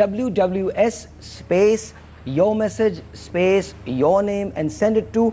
WWS space your message space your name and send it to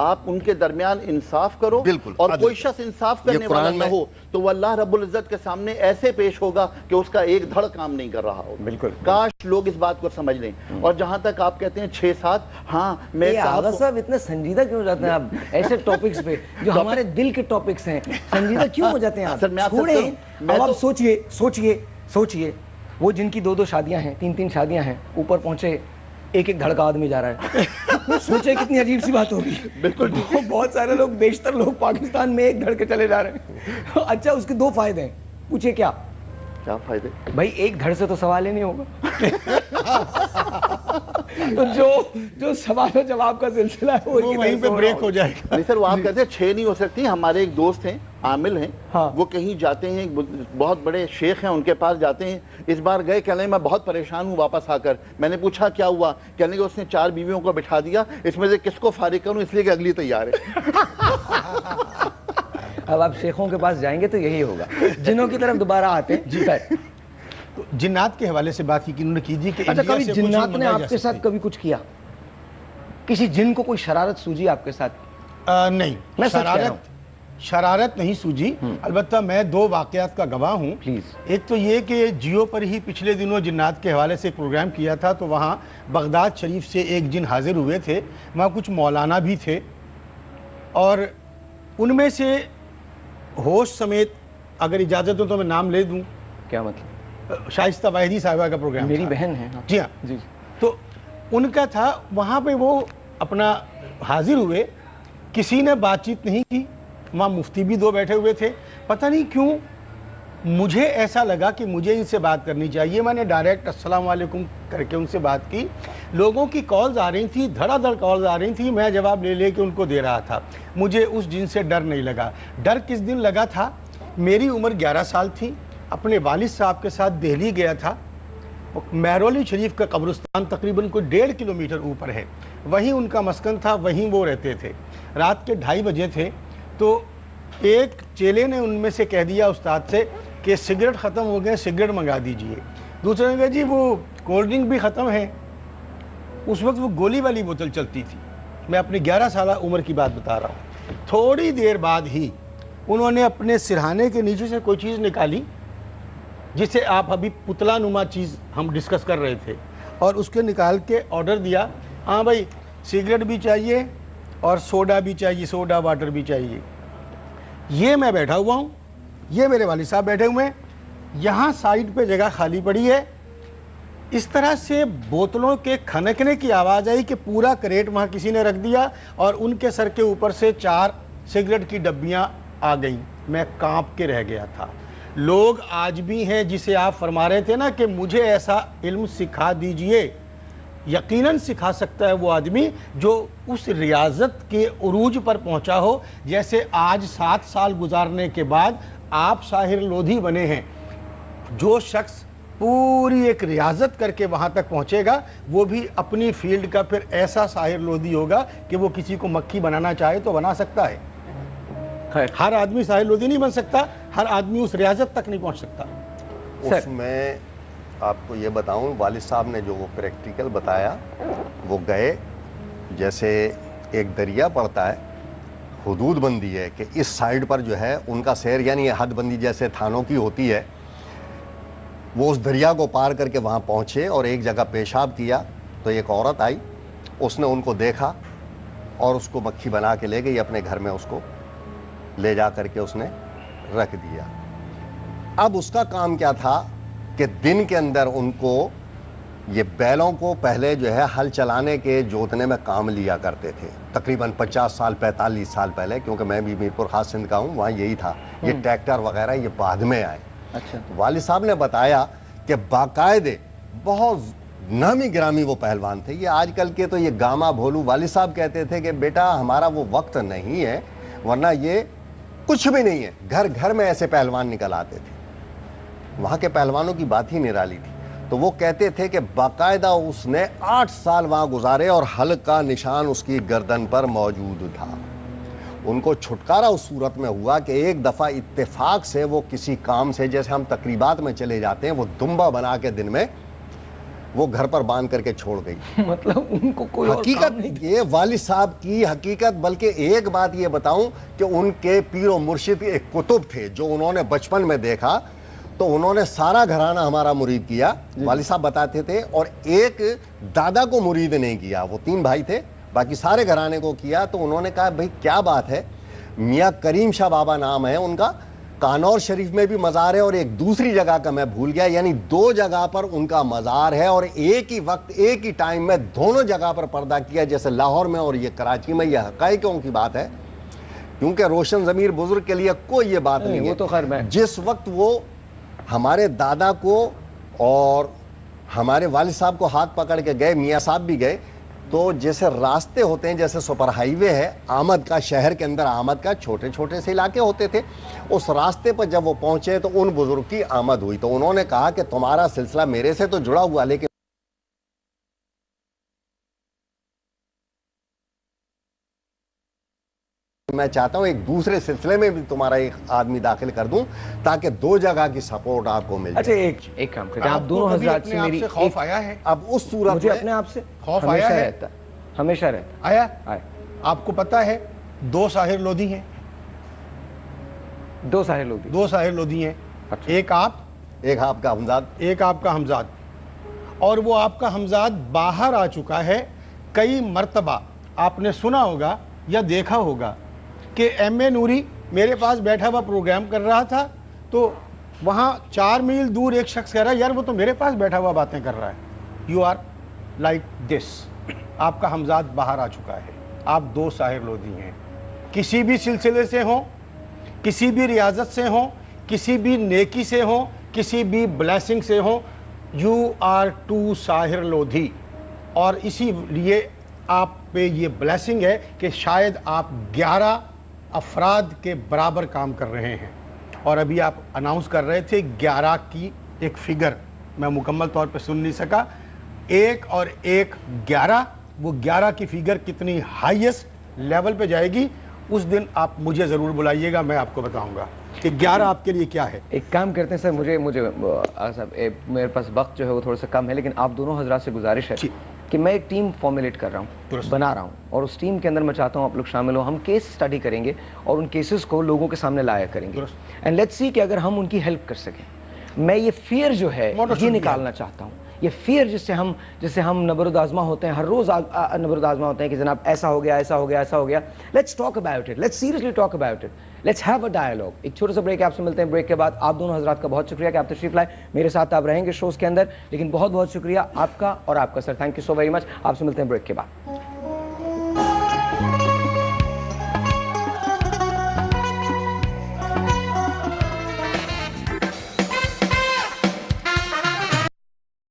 آپ ان کے درمیان انصاف کرو بالکل اور کوئی شخص انصاف کرنے والا نہ ہو تو وہ اللہ رب العزت کے سامنے ایسے پیش ہوگا کہ اس کا ایک دھڑ کام نہیں کر رہا ہوگا. بالکل کاش لوگ اس بات کو سمجھ لیں. اور جہاں تک آپ کہتے ہیں 6-7, ہاں میں آغا صاحب اتنے سنجیدہ کیوں ہو جاتے ہیں آپ ایسے ٹاپکس پہ جو ہمارے دل کے ٹاپکس ہیں, سنجیدہ کیوں ہو جاتے ہیں آپ؟ چھوڑیں. اب آپ سوچئے وہ جن کی 2 شادیاں ہیں, 3 شادیاں ہیں, اوپر پہنچے ایک دھڑکا آدمی جا رہا ہے. سوچے کتنی عجیب سی بات ہوگی. بالکل بہت سارے لوگ, بیشتر لوگ پاکستان میں ایک دھڑ کے چلے جا رہے ہیں. اچھا اس کے 2 فائدے ہیں, پوچھے کیا فائدے؟ بھائی ایک دھڑ سے تو سوال ہی نہیں ہوگا. تو جو سوال و جواب کا سلسلہ ہے وہ وہیں پہ بریک ہو جائے گا. نہیں سر, وہ آپ کہتے ہیں 6 نہیں ہو سکتی. ہمارے ایک دوست ہیں, عامل ہیں, وہ کہیں جاتے ہیں, بہت بڑے شیخ ہیں, ان کے پاس جاتے ہیں. اس بار گئے, کہنے میں بہت پریشان ہوں واپس آ کر. میں نے پوچھا کیا ہوا؟ کہنے کہ اس نے 4 بیویوں کو بٹھا دیا, اس میں سے کس کو فارغ کروں, اس لیے کہ اگلی تیار ہے. اب آپ شیخوں کے پاس جائیں گے تو یہی ہوگا. جنوں کی طرف دوبارہ آتے ہیں. جی سر, جنات کے حوالے سے بات کی انہوں نے کیجیے کہ اچھا کبھی جنات نے آپ کے ساتھ کبھی کچھ کیا؟ کسی جن کو کوئی شرارت سوجی آپ کے ساتھ؟ نہیں, شرارت نہیں سوجی. البتہ میں 2 واقعات کا گواہ ہوں. ایک تو یہ کہ جیو پر ہی پچھلے دنوں جنات کے حوالے سے ایک پروگرام کیا تھا, تو وہاں بغداد شریف سے ایک جن حاضر ہوئے تھے. وہاں کچھ مولانا بھی تھے اور ان میں سے ہوش سمیت, اگر اجازت ہو تو میں نام لے دوں. کیا مطلب؟ شائستہ واحدی صاحبہ کا پروگرام, میری بہن ہے. جی ہاں, تو ان کا تھا. وہاں پہ وہ اپنا حاضر ہوئے, کسی نے بات چیت نہیں کی. وہاں مفتی بھی 2 بیٹھے ہوئے تھے. پتہ نہیں کیوں مجھے ایسا لگا کہ مجھے ان سے بات کرنی چاہیے. میں نے ڈائریکٹ السلام علیکم کر کے ان سے بات کی. لوگوں کی کالز آ رہی تھیں, دھڑا دھڑ کالز آ رہی تھیں, میں جواب لے کے ان کو دے رہا تھا. مجھے اس جن سے ڈر نہیں لگا. ڈر کس دن لگا تھا؟ میری عمر 11 سال تھی. اپنے والد صاحب کے ساتھ دہلی گیا تھا. مہرولی شریف کا قبرستان تقریباً کوئی 1.5 کلومیٹر اوپر ہے, وہیں ان کا مسکن تھا, وہیں وہ رہتے تھے. رات کے 2:30 بجے تھے, تو ایک چیلے نے ان میں سے کہہ دیا استاد سے کہ سگریٹ ختم ہو گئے, سگریٹ منگا دیجئے. دوسرے نے کہا جی وہ کولڈ ڈرنک بھی ختم ہے. اس وقت وہ گولی والی بوتل چلتی تھی. میں اپنی 11 سالہ عمر کی بات بتا رہا ہوں. تھوڑی دیر بعد ہی انہوں نے اپنے سرہانے کے نیچے سے کوئی چیز نکالی, جسے آپ ابھی پتلا نما چیز ہم ڈسکس کر رہے تھے, اور اس کے نکال کے آرڈر دیا, ہاں بھائی سگریٹ بھی چاہیے اور سوڈا بھی چاہیے, سوڈا واٹر بھی چاہیے. یہ میں بیٹھا ہوا ہوں, یہ میرے والد صاحب بیٹھے ہوئے ہیں, یہاں سائڈ پہ جگہ خالی پڑی ہے. اس طرح سے بوتلوں کے کھنکنے کی آواز آئی کہ پورا کریٹ وہاں کسی نے رکھ دیا, اور ان کے سر کے اوپر سے 4 سگریٹ کی ڈبیاں آ گئیں. میں کانپ کے رہ گیا تھا. لوگ آج بھی ہیں, جسے آپ فرما رہے تھے نا کہ مجھے ایسا علم سکھا دیجئے, یقیناً سکھا سکتا ہے وہ آدمی جو اس ریاضت کے عروج پر پہنچا ہو. جیسے آج 7 سال گزارنے کے بعد آپ ساحر لودھی بنے ہیں. جو شخص پوری ایک ریاضت کر کے وہاں تک پہنچے گا, وہ بھی اپنی فیلڈ کا پھر ایسا ساحر لودھی ہوگا کہ وہ کسی کو مکھی بنانا چاہے تو بنا سکتا ہے. ہر آدمی ساحر لودھی نہیں بن سکتا, ہر آدمی اس ریاضت تک نہیں پہنچ سکتا. اس میں آپ کو یہ بتاؤں, والد صاحب نے جو وہ پریکٹیکل بتایا, وہ گئے, جیسے ایک دریا پڑتا ہے, حدود بندی ہے کہ اس سائیڈ پر جو ہے ان کا سیر, یعنی حد بندی جیسے تھانوں کی ہوتی ہے, وہ اس دریا کو پار کر کے وہاں پہنچے اور ایک جگہ پیشاب کیا. تو ایک عورت آئی, اس نے ان کو دیکھا اور اس کو مکھی بنا کے لے گئی اپنے گھر میں, اس کو لے جا کر کے اس نے رکھ دیا. اب اس کا کام کیا تھا کہ دن کے اندر ان کو یہ بیلوں کو پہلے جو ہے ہل چلانے کے جوتنے میں کام لیا کرتے تھے, تقریباً 50 سال 45 سال پہلے, کیونکہ میں بھی میرپور خاص سندھ کا ہوں, وہاں یہی تھا. یہ ٹریکٹر وغیرہ یہ بعد میں آئے. اچھا. والد صاحب نے بتایا کہ باقاعدے بہت نامی گرامی وہ پہلوان تھے. یہ آج کل کے تو یہ گاما بھولو. والد صاحب کہتے تھے کہ بیٹا ہمارا وہ وقت نہیں ہے, ورنہ یہ کچھ بھی نہیں ہے. گھر گھر میں ایسے پہلوان نکل آتے تھے. وہاں کے پہلوانوں کی بات ہی نرالی تھی. تو وہ کہتے تھے کہ باقاعدہ اس نے 8 سال وہاں گزارے اور حلق کا نشان اس کی گردن پر موجود تھا. ان کو چھٹکارا اس صورت میں ہوا کہ ایک دفعہ اتفاق سے وہ کسی کام سے, جیسے ہم تقریبات میں چلے جاتے ہیں, وہ دمبا بنا کے دن میں وہ گھر پر باندھ کر کے چھوڑ گئی. مطلب ان کو کوئی اور کام نہیں حقیقت یہ والد صاحب کی حقیقت. بلکہ ایک بات یہ بتاؤں کہ ان کے پیر و مرشد ایک کتب تھے جو انہوں نے بچپن میں دیکھا, تو انہوں نے سارا گھرانہ ہمارا مرید کیا, والد صاحب بتاتے تھے, اور ایک دادا کو مرید نہیں کیا. وہ 3 بھائی تھے, باقی سارے گھرانے کو کیا. تو انہوں نے کہا بھئی کیا بات ہے, میاں کریم شاہ بابا نام ہے ان کا, کانور شریف میں بھی مزار ہے, اور ایک دوسری جگہ کا میں بھول گیا, یعنی 2 جگہ پر ان کا مزار ہے, اور ایک ہی وقت ایک ہی ٹائم میں دونوں جگہ پر پردہ کیا, جیسے لاہور میں اور یہ کراچی میں. یہ حقائقوں کی بات ہے, کیونکہ روشن ضمیر بزرگ کے لیے کوئی یہ بات نہیں ہے. وہ تو خیر میں جس وقت وہ ہمارے دادا کو اور ہمارے والد صاحب کو ہاتھ پکڑ کے گئے, میاں صاحب بھی گئے, تو جیسے راستے ہوتے ہیں, جیسے سپر ہائی وے ہے آمد کا, شہر کے اندر آمد کا چھوٹے چھوٹے سے علاقے ہوتے تھے, اس راستے پر جب وہ پہنچے تو ان بزرگ کی آمد ہوئی. تو انہوں نے کہا کہ تمہارا سلسلہ میرے سے تو جڑا ہوا, لیکن میں چاہتا ہوں ایک دوسرے سلسلے میں بھی تمہارا ایک آدمی داخل کر دوں, تاکہ 2 جگہ کی سپورٹ آپ کو مل اچھا. جائے. ایک کام کرتے ہیں, آپ دونوں حضرات سے میری خوف آیا ہے؟ اب اس صورت مجھے میں اپنے آپ سے خوف آیا ہے؟ ہمیشہ رہتا آیا؟ ہے. آپ کو پتا ہے 2 ساحر لودھی ہیں, 2 ساحر لودھی. 2 ساحر لودھی ہیں. ایک آپ, ایک آپ کا ہمزاد, ایک آپ کا ہمزاد. اور وہ آپ کا ہمزاد باہر آ چکا ہے کئی مرتبہ. آپ نے سنا ہوگا یا دیکھا ہوگا کہ ایم اے نوری میرے پاس بیٹھا ہوا پروگرام کر رہا تھا, تو وہاں 4 میل دور ایک شخص کہہ رہا ہے یار وہ تو میرے پاس بیٹھا ہوا باتیں کر رہا ہے. You are like this. آپ کا ہمزاد باہر آ چکا ہے. آپ 2 ساحر لودھی ہیں, کسی بھی سلسلے سے ہوں, کسی بھی ریاضت سے ہوں, کسی بھی نیکی سے ہوں, کسی بھی بلیسنگ سے ہوں. یو آر 2 ساحر لودھی, اور اسی لیے آپ پہ یہ بلیسنگ ہے کہ شاید آپ 11 افراد کے برابر کام کر رہے ہیں. اور ابھی آپ اناؤنس کر رہے تھے 11 کی ایک فگر, میں مکمل طور پہ سن نہیں سکا. 1 اور 1 11, وہ 11 کی فگر کتنی ہائیسٹ لیول پہ جائے گی, اس دن آپ مجھے ضرور بلائیے گا, میں آپ کو بتاؤں گا کہ 11 آپ کے لیے کیا ہے. ایک کام کرتے ہیں سر, مجھے میرے پاس وقت جو ہے وہ تھوڑا سا کم ہے, لیکن آپ دونوں حضرات سے گزارش ہے کہ میں ایک ٹیم فارمولیٹ کر رہا ہوں, بنا رہا ہوں, اور اس ٹیم کے اندر میں چاہتا ہوں آپ لوگ شامل ہوں. ہم کیس سٹڈی کریں گے اور ان کیسز کو لوگوں کے سامنے لایا کریں گے, اینڈ لیٹس سی کہ اگر ہم ان کی ہیلپ کر سکیں. میں یہ فیئر جو ہے یہ نکالنا چاہتا ہوں, یہ فیئر جس سے ہم نبرد-آزما ہوتے ہیں, ہر روز نبرد-آزما ہوتے ہیں کہ جناب ایسا ہو گیا, ایسا ہو گیا, ایسا ہو گیا. Let's talk about it, let's seriously talk about it, let's have a dialogue. ایک چھوٹا سا بریک آپ سے ملتے ہیں. بریک کے بعد آپ دونوں حضرات کا بہت شکریہ کہ آپ تشریف لائے, میرے ساتھ آپ رہیں گے شوز کے اندر, لیکن بہت بہت شکریہ آپ کا اور آپ کا sir. Thank you so very much. آپ سے ملتے ہیں بریک کے بعد.